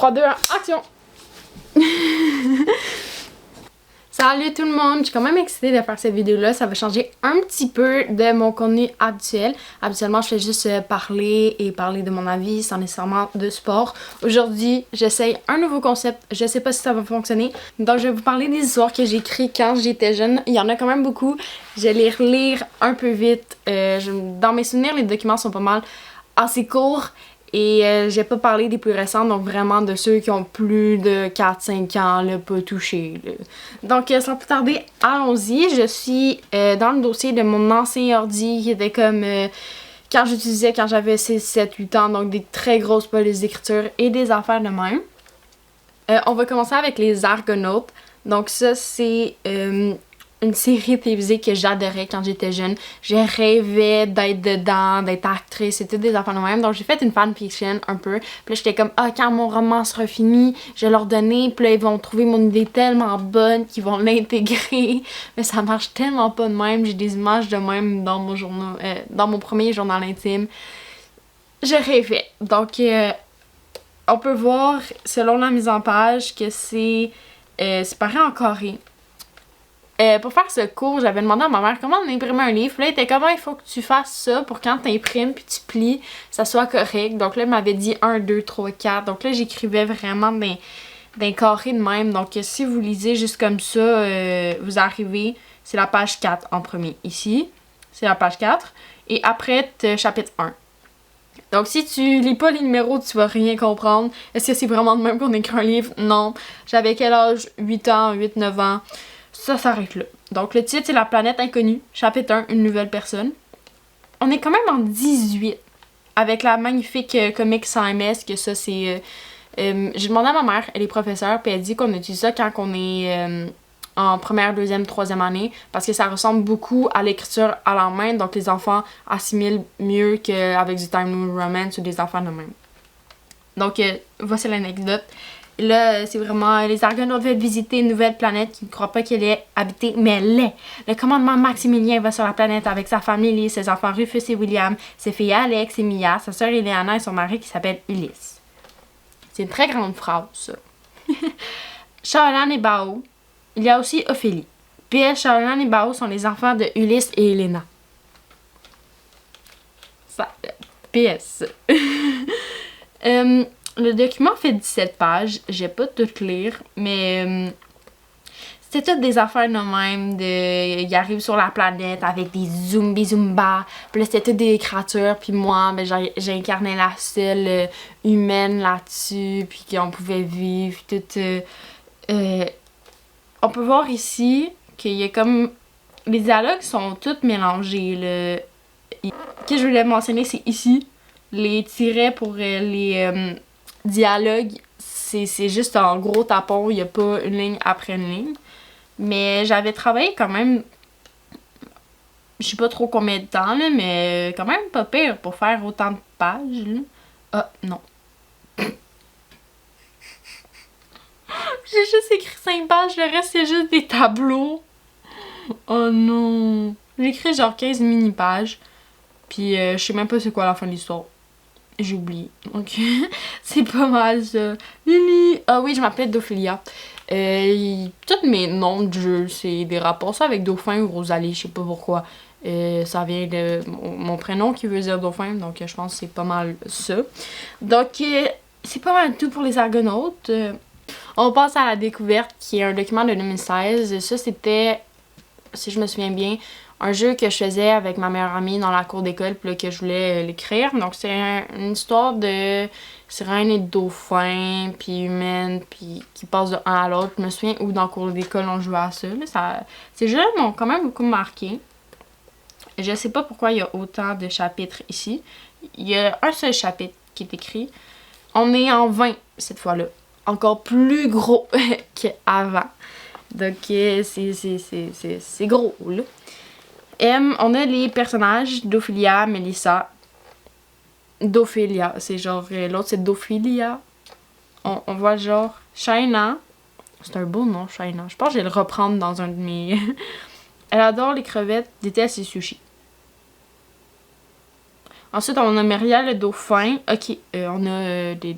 3, 2, 1, action! Salut tout le monde! Je suis quand même excitée de faire cette vidéo-là. Ça va changer un petit peu de mon contenu habituel. Habituellement, je fais juste parler de mon avis sans nécessairement de sport. Aujourd'hui, j'essaye un nouveau concept. Je sais pas si ça va fonctionner. Donc, je vais vous parler des histoires que j'ai écrites quand j'étais jeune. Il y en a quand même beaucoup. Je vais les relire un peu vite. Dans mes souvenirs, les documents sont pas mal assez courts. Et j'ai pas parlé des plus récents, donc vraiment de ceux qui ont plus de 4-5 ans, là, pas touchés. Là. Donc sans plus tarder, allons-y. Je suis dans le dossier de mon ancien ordi qui était comme quand j'utilisais quand j'avais 6, 7, 8 ans, donc des très grosses polices d'écriture et des affaires de même. On va commencer avec les Argonautes. Donc ça, c'est une série télévisée que j'adorais quand j'étais jeune. Je rêvais d'être dedans, d'être actrice, c'était des affaires de même. Donc j'ai fait une fanfiction un peu. Puis là j'étais comme, quand mon roman sera fini, je vais leur donner. Puis là ils vont trouver mon idée tellement bonne qu'ils vont l'intégrer. Mais ça marche tellement pas de même. J'ai des images de même dans mon journal, dans mon premier journal intime. Je rêvais. Donc on peut voir, selon la mise en page, que c'est séparé en carré. Pour faire ce cours, j'avais demandé à ma mère comment on imprimait un livre. Puis là, elle était comment il faut que tu fasses ça pour quand tu imprimes puis tu plies, ça soit correct. Donc là, elle m'avait dit 1, 2, 3, 4. Donc là, j'écrivais vraiment d'un carré de même. Donc si vous lisez juste comme ça, vous arrivez, c'est la page 4 en premier. Ici, c'est la page 4. Et après, chapitre 1. Donc si tu lis pas les numéros, tu vas rien comprendre. Est-ce que c'est vraiment de même qu'on écrit un livre? Non. J'avais quel âge? 8 ans, 8, 9 ans. Ça s'arrête là. Donc le titre c'est La planète inconnue, chapitre 1, une nouvelle personne. On est quand même en 18 avec la magnifique comic sans MS que ça c'est... j'ai demandé à ma mère, elle est professeure, puis elle dit qu'on utilise ça quand on est en première, deuxième, troisième année parce que ça ressemble beaucoup à l'écriture à la main, donc les enfants assimilent mieux qu'avec du Time New Romance ou des enfants de même. Donc voici l'anecdote. Là, c'est vraiment les Argonautes veulent visiter une nouvelle planète qui ne croit pas qu'elle est habitée, mais elle l'est. Le commandement Maximilien va sur la planète avec sa famille, ses enfants Rufus et William, ses filles Alex et Mia, sa sœur Eleana et son mari qui s'appelle Ulysse. C'est une très grande phrase, ça. Charlan et Bao. Il y a aussi Ophélie. PS, Charlan et Bao sont les enfants de Ulysse et Helena. Ça, PS. Le document fait 17 pages, j'ai pas tout lire, mais c'était toutes des affaires de même, il arrive sur la planète avec des zumba, puis là c'était toutes des créatures, puis moi, j'ai incarné la seule humaine là-dessus, puis qu'on pouvait vivre, tout. On peut voir ici qu'il y a comme, les dialogues sont tous mélangés, là. Ce que je voulais mentionner, c'est ici, les tirets pour les... dialogue, c'est juste en gros tapon, il n'y a pas une ligne après une ligne. Mais j'avais travaillé quand même, je sais pas trop combien de temps, là, mais quand même pas pire pour faire autant de pages. Là. Ah, non. J'ai juste écrit 5 pages, le reste c'est juste des tableaux. Oh non. J'ai écrit genre 15 mini-pages, puis je sais même pas c'est quoi la fin de l'histoire. J'ai oublié. Donc, c'est pas mal ça. Lily! Ah oui, je m'appelle Dophilia. Tous mes noms de jeu, c'est des rapports ça avec Dauphin ou Rosalie, je sais pas pourquoi. Ça vient de mon prénom qui veut dire Dauphin, donc je pense que c'est pas mal ça. Donc, c'est pas mal tout pour les Argonautes. On passe à la découverte qui est un document de 2016. Ça, c'était, si je me souviens bien, un jeu que je faisais avec ma meilleure amie dans la cour d'école, puis là, que je voulais l'écrire. Donc, c'est une histoire de sirène et de dauphin, puis humaine, puis qui passe de un à l'autre. Je me souviens où dans la cour d'école on jouait à ça. Ces jeux m'ont quand même beaucoup marqué. Je sais pas pourquoi il y a autant de chapitres ici. Il y a un seul chapitre qui est écrit. On est en 20 cette fois-là. Encore plus gros qu'avant. Donc, c'est gros, là. On a les personnages d'Ophélia, Melissa. D'Ophélia, c'est genre, l'autre c'est d'Ophélia. On voit genre Shaina. C'est un beau nom, Shaina. Je pense que je vais le reprendre dans un de mes... Elle adore les crevettes, déteste les sushis. Ensuite, on a Maria le dauphin. Ok, on a des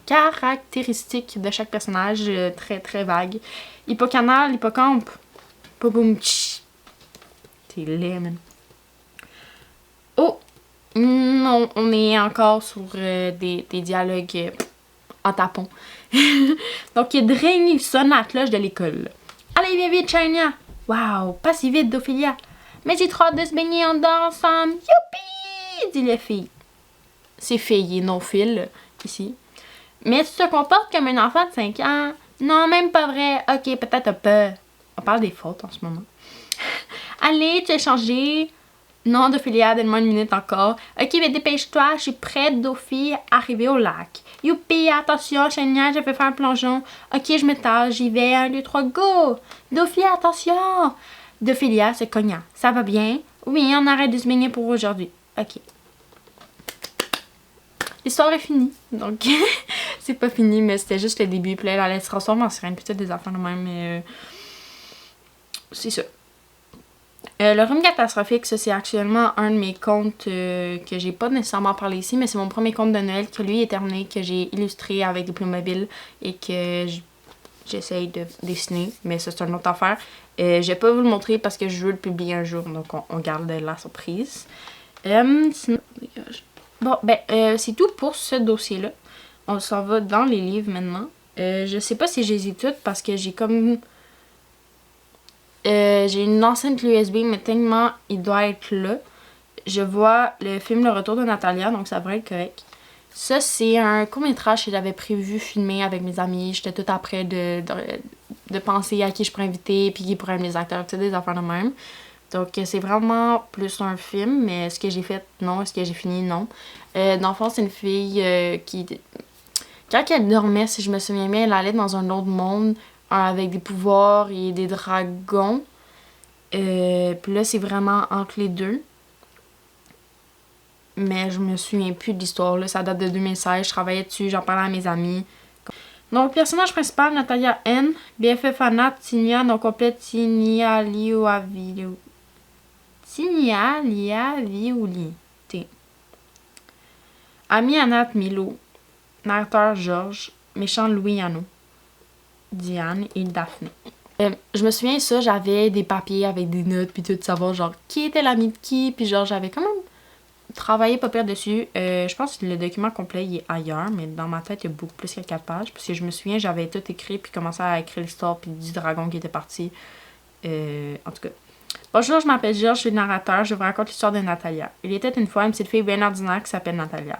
caractéristiques de chaque personnage, très très vague. Hippocanal, hippocampe, popoum tch. C'est laid, man. Oh! Non, on est encore sur des dialogues en tapon. Donc, Dring, il sonne à la cloche de l'école. Allez, viens vite, Chania! Wow, pas si vite, Dophilia! Mais j'ai trop hâte de se baigner en dansant! Youpi! Dit la fille. C'est fille et non fil, ici. Mais tu te comportes comme un enfant de 5 ans? Non, même pas vrai. Ok, peut-être un peu. On parle des fautes en ce moment. Allez, tu es changé. Non, Dophilia, donne-moi une minute encore. Ok, mais dépêche-toi, je suis prête, Dophie, arriver au lac. Youpi, attention, Chania, je vais faire un plongeon. Ok, je me tâche, j'y vais. 1, 2, 3, go! Dophie, attention! Dophilia se cogna. Ça va bien? Oui, on arrête de se baigner pour aujourd'hui. Ok. L'histoire est finie, donc c'est pas fini, mais c'était juste le début. Puis là, elle allait se transformer en sirène, puis des enfants de même, mais c'est ça. Le rhume catastrophique, ça c'est actuellement un de mes contes que j'ai pas nécessairement parlé ici, mais c'est mon premier conte de Noël que lui est terminé, que j'ai illustré avec des Playmobil et que j'essaye de dessiner, mais ça c'est une autre affaire. Je vais pas vous le montrer parce que je veux le publier un jour, donc on garde la surprise. Sinon, bon, c'est tout pour ce dossier-là. On s'en va dans les livres maintenant. Je sais pas si je les ai toutes parce que j'ai comme... j'ai une enceinte USB, mais tellement il doit être là. Je vois le film Le Retour de Natalia, donc ça devrait être correct. Ça, c'est un court-métrage que j'avais prévu filmer avec mes amis. J'étais tout après de penser à qui je pourrais inviter, puis qui pourrait être mes acteurs, tu sais, des affaires de même. Donc, c'est vraiment plus un film, mais est-ce que j'ai fait? Non. Est-ce que j'ai fini? Non. Dans le fond, c'est une fille qui... Quand elle dormait, si je me souviens bien, elle allait dans un autre monde avec des pouvoirs et des dragons. Puis là, c'est vraiment entre les deux. Mais je me souviens plus de l'histoire, là. Ça date de 2016. Je travaillais dessus, j'en parlais à mes amis. Donc, le personnage principal, Natalia N. BFF Anat, Tinia, non complet, Tinia Liaviuli. Tinia Liaviuli. T. Ami Anat Milo. Narrateur Georges. Méchant Louis Yano. Diane et Daphné. Je me souviens ça, j'avais des papiers avec des notes puis tout, savoir genre qui était l'ami de qui, puis genre j'avais quand même travaillé pas pire dessus. Je pense que le document complet il est ailleurs, mais dans ma tête il y a beaucoup plus que 4 pages, parce que je me souviens j'avais tout écrit puis commencé à écrire l'histoire puis du dragon qui était parti. En tout cas. Bonjour, je m'appelle Georges, je suis le narrateur, je vous raconte l'histoire de Natalia. Il était une fois une petite fille bien ordinaire qui s'appelle Natalia.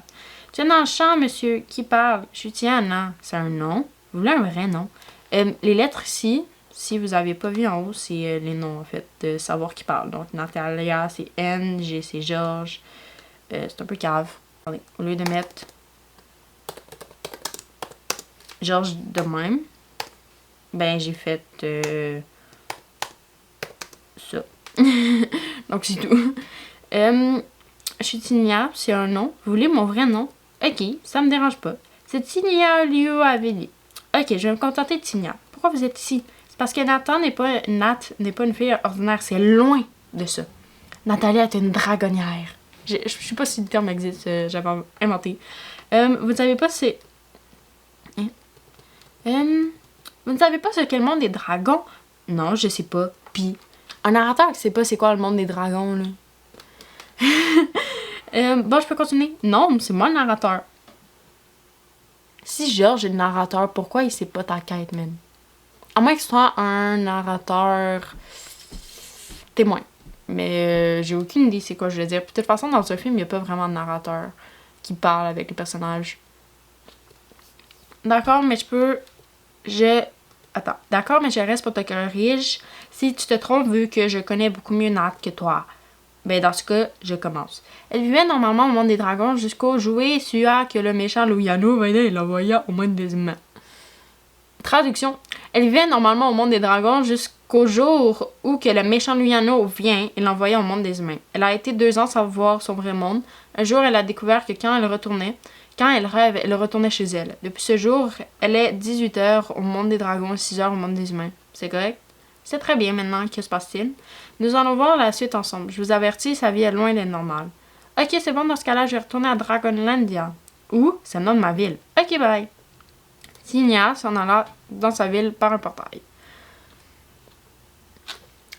Tu es dans le champ, monsieur, qui parle? Je suis Tiana. C'est un nom? Vous voulez un vrai nom? Les lettres ici, si vous n'avez pas vu en haut, c'est les noms, en fait, de savoir qui parle. Donc, Natalia, c'est N, G, c'est Georges. C'est un peu cave. Attendez, au lieu de mettre Georges de même, ben, j'ai fait ça. Donc, c'est tout. Je suis Tinia, c'est un nom. Vous voulez mon vrai nom? Ok, ça me dérange pas. C'est Tinia Liaviuli. Ok, je vais me contenter de Tinia. Pourquoi vous êtes ici? C'est parce que Nat n'est pas une fille ordinaire. C'est loin de ça. Natalia est une dragonnière. Je sais pas si le terme existe. J'avais inventé. Vous ne savez pas c'est... Hein? Vous ne savez pas ce qu'est le monde des dragons? Non, je sais pas. Puis, un narrateur qui sait pas c'est quoi le monde des dragons, là. Bon, je peux continuer? Non, c'est moi le narrateur. Si Georges est le narrateur, pourquoi il sait pas ta quête, man? À moins que ce soit un narrateur témoin. Mais j'ai aucune idée c'est quoi je veux dire. Puis de toute façon, dans ce film, il n'y a pas vraiment de narrateur qui parle avec les personnages. D'accord, mais Attends. D'accord, mais je reste pour te corriger si tu te trompes vu que je connais beaucoup mieux Nat que toi. Ben, dans ce cas, je commence. Elle vivait normalement au monde des dragons jusqu'au jouet sua que le méchant Louiano venait et l'envoya au monde des humains. Traduction. Elle vivait normalement au monde des dragons jusqu'au jour où que le méchant Louiano vient et l'envoya au monde des humains. Elle a été 2 ans sans voir son vrai monde. Un jour, elle a découvert que quand elle rêve, elle retournait chez elle. Depuis ce jour, elle est 18h au monde des dragons et 6h au monde des humains. C'est correct? C'est très bien maintenant. Que se passe-t-il? Nous allons voir la suite ensemble. Je vous avertis, sa vie est loin d'être normale. Ok, c'est bon, dans ce cas-là, je vais retourner à Dragonlandia. Où? C'est le nom de ma ville. Ok, bye. Signa s'en alla dans sa ville par un portail.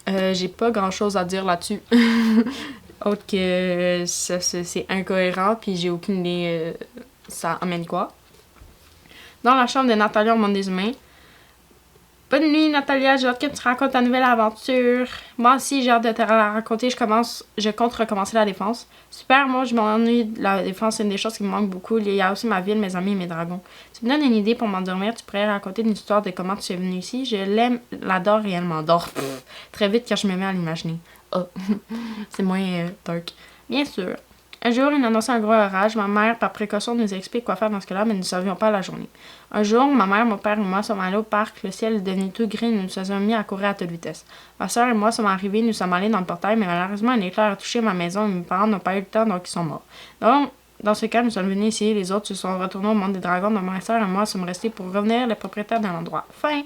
J'ai pas grand chose à dire là-dessus. Autre que c'est incohérent, puis j'ai aucune idée ça amène quoi. Dans la chambre de Natalia au monde des humains. Bonne nuit Natalia, j'ai hâte que tu racontes ta nouvelle aventure. Moi aussi j'ai hâte de te la raconter, je compte recommencer la défense. Super, moi je m'ennuie de la défense, c'est une des choses qui me manque beaucoup. Il y a aussi ma ville, mes amis et mes dragons. Tu me donnes une idée pour m'endormir, tu pourrais raconter une histoire de comment tu es venue ici. Je l'aime, l'adore et elle m'endort. Très vite quand je me mets à l'imaginer. Oh, c'est moins dark. Bien sûr. Un jour, il annonçait un gros orage. Ma mère, par précaution, nous explique quoi faire dans ce cas-là, mais nous ne savions pas la journée. Un jour, ma mère, mon père et moi sommes allés au parc. Le ciel est devenu tout gris et nous nous sommes mis à courir à toute vitesse. Ma soeur et moi sommes arrivés, nous sommes allés dans le portail, mais malheureusement, un éclair a touché ma maison et mes parents n'ont pas eu le temps, donc ils sont morts. Donc, dans ce cas, nous sommes venus ici. Les autres se sont retournés au monde des dragons, donc ma soeur et moi sommes restés pour revenir les propriétaires de l'endroit. Fin.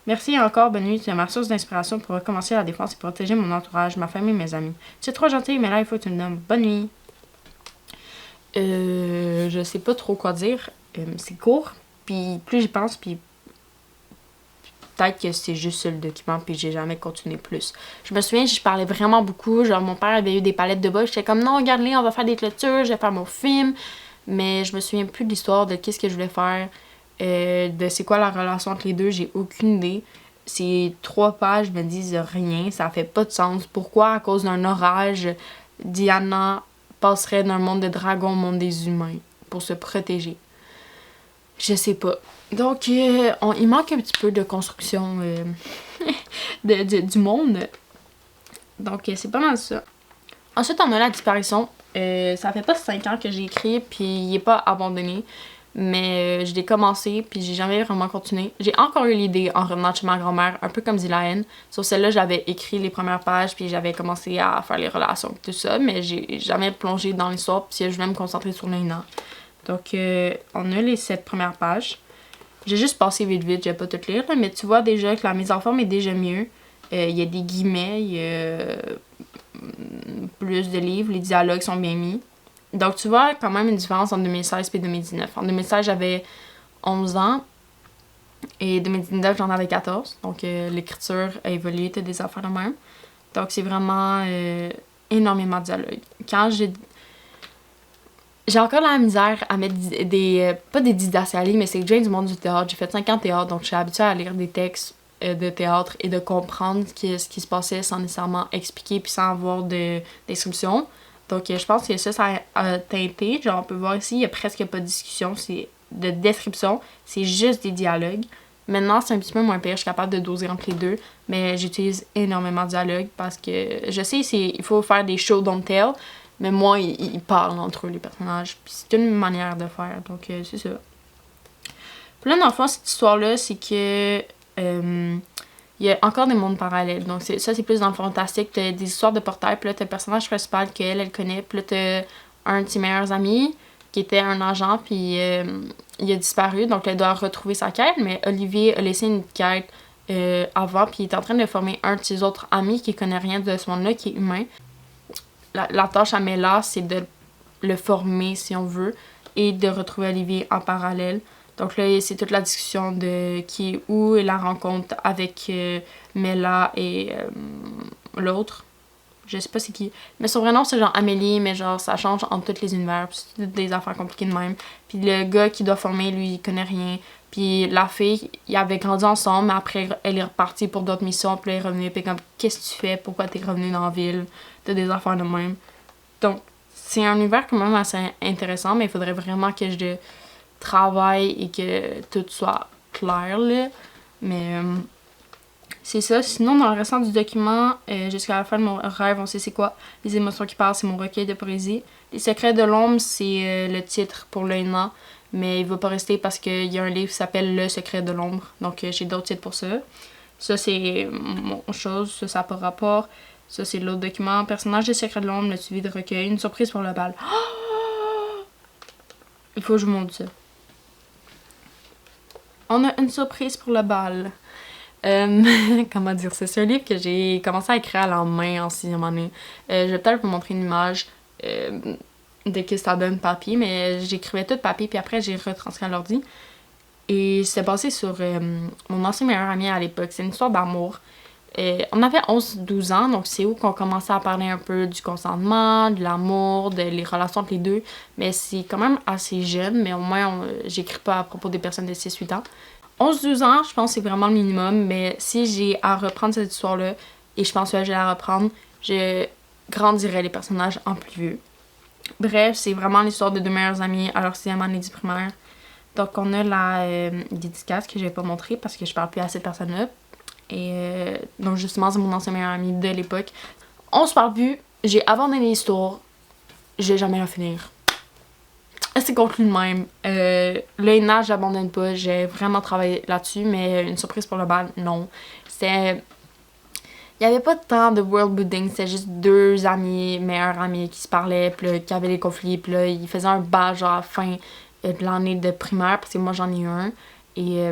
Merci encore, bonne nuit. Tu es ma source d'inspiration pour recommencer la défense et protéger mon entourage, ma famille et mes amis. Tu es trop gentil, mais là, il faut que tu me nommes. Bonne nuit. Je sais pas trop quoi dire. C'est court. Puis plus j'y pense, puis peut-être que c'est juste ça le document, puis j'ai jamais continué plus. Je me souviens, je parlais vraiment beaucoup. Genre, mon père avait eu des palettes de bas. J'étais comme, non, regarde-les, on va faire des clôtures, je vais faire mon film. Mais je me souviens plus de l'histoire, de qu'est-ce que je voulais faire, de c'est quoi la relation entre les deux. J'ai aucune idée. Ces 3 pages me disent rien. Ça fait pas de sens. Pourquoi, à cause d'un orage, Diana passerait d'un monde de dragons au monde des humains pour se protéger? Je sais pas. Donc, il manque un petit peu de construction du monde. Donc, c'est pas mal ça. Ensuite, on a la disparition. Ça fait pas 5 ans que j'ai écrit, puis il est pas abandonné. Mais je l'ai commencé, puis j'ai jamais vraiment continué. J'ai encore eu l'idée en revenant chez ma grand-mère, un peu comme dit la haine. Sur celle-là, j'avais écrit les premières pages, puis j'avais commencé à faire les relations et tout ça, mais j'ai jamais plongé dans l'histoire, puis je voulais me concentrer sur Lena. Donc, on a les 7 premières pages. J'ai juste passé vite, je vais pas tout lire, là, mais tu vois déjà que la mise en forme est déjà mieux. Il y a des guillemets, il y a plus de livres, les dialogues sont bien mis. Donc, tu vois quand même une différence entre 2016 et 2019. En 2016, j'avais 11 ans et 2019, j'en avais 14. Donc, l'écriture a évolué, t'as des affaires de même. Donc, c'est vraiment énormément de dialogue. Quand j'ai encore la misère à mettre pas des didacticiels, mais c'est que j'ai du monde du théâtre. J'ai fait 5 ans de théâtre, donc je suis habituée à lire des textes de théâtre et de comprendre ce qui se passait sans nécessairement expliquer puis sans avoir de description. Donc, je pense que ça a teinté. Genre, on peut voir ici, il n'y a presque pas de discussion, c'est de description, c'est juste des dialogues. Maintenant, c'est un petit peu moins pire, je suis capable de doser entre les deux, mais j'utilise énormément de dialogues parce que je sais, il faut faire des show don't tell, mais moi, ils parlent entre eux, les personnages, puis c'est une manière de faire, donc c'est ça. Puis là, dans le fond, cette histoire-là, c'est que il y a encore des mondes parallèles. Donc, ça, c'est plus dans le fantastique. T'as des histoires de portail. Puis là, t'as le personnage principal qu'elle connaît. Puis là, t'as un de ses meilleurs amis qui était un agent. Puis il a disparu. Donc, elle doit retrouver sa quête. Mais Olivier a laissé une quête avant. Puis il est en train de former un de ses autres amis qui connaît rien de ce monde-là, qui est humain. La tâche à Mela, c'est de le former, si on veut, et de retrouver Olivier en parallèle. Donc là, c'est toute la discussion de qui est où et la rencontre avec Mela et l'autre. Je sais pas c'est qui. Mais son vrai nom, c'est genre Amélie, mais genre ça change entre tous les univers. Puis c'est des affaires compliquées de même. Puis le gars qui doit former, lui, il connaît rien. Puis la fille, ils avaient grandi ensemble, mais après, elle est repartie pour d'autres missions. Puis là, elle est revenue. Puis comme, qu'est-ce que tu fais? Pourquoi t'es revenue dans la ville? T'as des affaires de même. Donc, c'est un univers quand même assez intéressant, mais il faudrait vraiment que je travail et que tout soit clair, là. Mais c'est ça. Sinon, dans le restant du document, jusqu'à la fin de mon rêve, on sait c'est quoi. Les émotions qui parlent, c'est mon recueil de poésie. Les secrets de l'ombre, c'est le titre pour Lena, mais il va pas rester parce qu'il y a un livre qui s'appelle Le secret de l'ombre. Donc, j'ai d'autres titres pour ça. Ça, c'est mon chose. Ça n'a pas rapport. Ça, c'est l'autre document. Personnage des secrets de l'ombre, le suivi de recueil. Une surprise pour le bal. Oh! Il faut que je vous montre ça. On a une surprise pour le bal. Comment dire ça? C'est un livre que j'ai commencé à écrire à la main en 6e année. Je vais peut-être vous montrer une image. de que ça donne papier, mais j'écrivais tout papier, puis après j'ai retranscrit à l'ordi. Et c'est basé sur mon ancien meilleur ami à l'époque. C'est une histoire d'amour. On avait 11-12 ans, donc c'est où qu'on commençait à parler un peu du consentement, de l'amour, de les relations entre les deux. Mais c'est quand même assez jeune, mais au moins j'écris pas à propos des personnes de 6-8 ans. 11-12 ans, je pense que c'est vraiment le minimum, mais si j'ai à reprendre cette histoire-là, et je pense que je vais la reprendre, je grandirais les personnages en plus vieux. Bref, c'est vraiment l'histoire de deux meilleurs amis à leur 6e année du primaire. Donc on a la dédicace que je vais pas montrer parce que je parle plus à cette personne-là. Et donc justement, c'est mon ancien meilleur ami de l'époque. On se parle plus, j'ai abandonné l'histoire, je vais jamais la finir. C'est conclu de même. L'ENA, j'abandonne pas, j'ai vraiment travaillé là-dessus, mais une surprise pour le bal, non. C'était... Il y avait pas tant de world building, c'était juste deux amis, meilleurs amis qui se parlaient, puis là, qui avaient des conflits, puis là, ils faisaient un bal genre à la fin de l'année de primaire, parce que moi j'en ai eu un. Et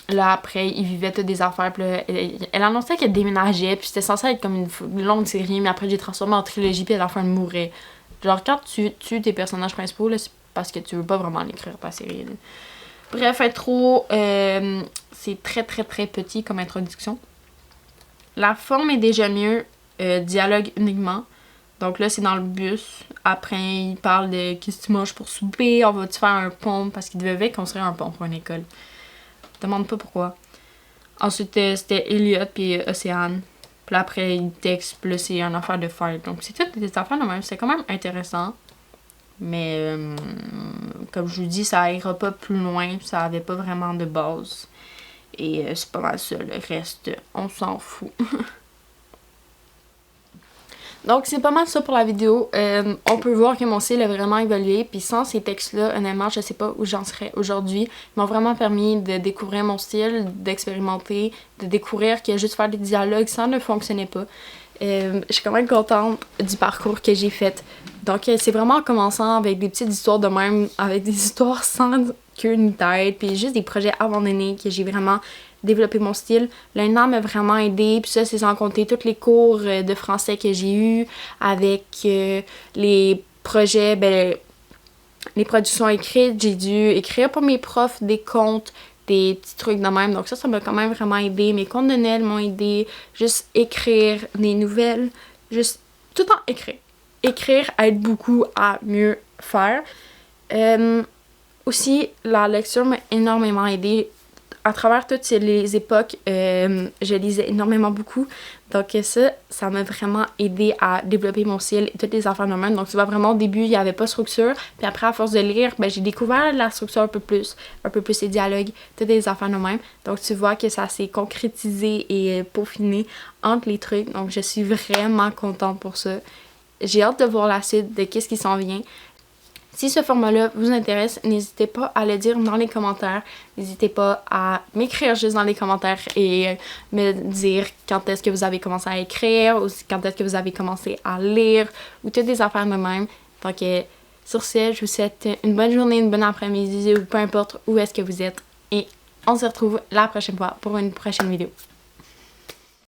là, après, ils vivaient toutes des affaires, puis là, elle annonçait qu'elle déménageait, puis c'était censé être comme une longue série, mais après j'ai transformé en trilogie, puis à la fin elle mourait. Genre, quand tu tues tes personnages principaux, là, c'est parce que tu veux pas vraiment l'écrire, ta série. Là. Bref, intro, c'est très très très petit comme introduction. La forme est déjà mieux, dialogue uniquement. Donc là, c'est dans le bus. Après, il parle de qu'est-ce que tu manges pour souper, on va-tu faire un pont, parce qu'il devait construire un pont pour une école. Demande pas pourquoi. Ensuite, c'était Elliot puis Océane. Puis là, après, il texte, puis là, c'est une affaire de fight. Donc, c'est toutes des affaires de même. C'est quand même intéressant. Mais, comme je vous dis, ça ira pas plus loin. Ça avait pas vraiment de base. Et c'est pas mal ça. Le reste, on s'en fout. Donc, c'est pas mal ça pour la vidéo. On peut voir que mon style a vraiment évolué. Puis sans ces textes-là, honnêtement, je sais pas où j'en serais aujourd'hui. Ils m'ont vraiment permis de découvrir mon style, d'expérimenter, de découvrir que juste faire des dialogues, ça ne fonctionnait pas. Je suis quand même contente du parcours que j'ai fait. Donc, c'est vraiment en commençant avec des petites histoires de même, avec des histoires sans queue ni tête, puis juste des projets abandonnés que j'ai vraiment développé mon style. L'ENA m'a vraiment aidé, puis ça, c'est sans compter tous les cours de français que j'ai eu avec les projets, les productions écrites. J'ai dû écrire pour mes profs des contes, des petits trucs de même. Donc ça m'a quand même vraiment aidé. Mes contes de Noël m'ont aidé. Juste écrire des nouvelles. Juste tout le temps écrire. Écrire aide beaucoup à mieux faire. Aussi, la lecture m'a énormément aidé. À travers toutes les époques, je lisais énormément beaucoup. Donc ça m'a vraiment aidé à développer mon style et toutes les affaires de même. Donc tu vois, vraiment au début, il n'y avait pas de structure. Puis après, à force de lire, j'ai découvert la structure un peu plus les dialogues, toutes les affaires de même. Donc tu vois que ça s'est concrétisé et peaufiné entre les trucs. Donc je suis vraiment contente pour ça. J'ai hâte de voir la suite de qu'est-ce qui s'en vient. Si ce format-là vous intéresse, n'hésitez pas à le dire dans les commentaires. N'hésitez pas à m'écrire juste dans les commentaires et me dire quand est-ce que vous avez commencé à écrire ou quand est-ce que vous avez commencé à lire ou toutes des affaires de même. Donc, sur ce, je vous souhaite une bonne journée, une bonne après-midi ou peu importe où est-ce que vous êtes. Et on se retrouve la prochaine fois pour une prochaine vidéo.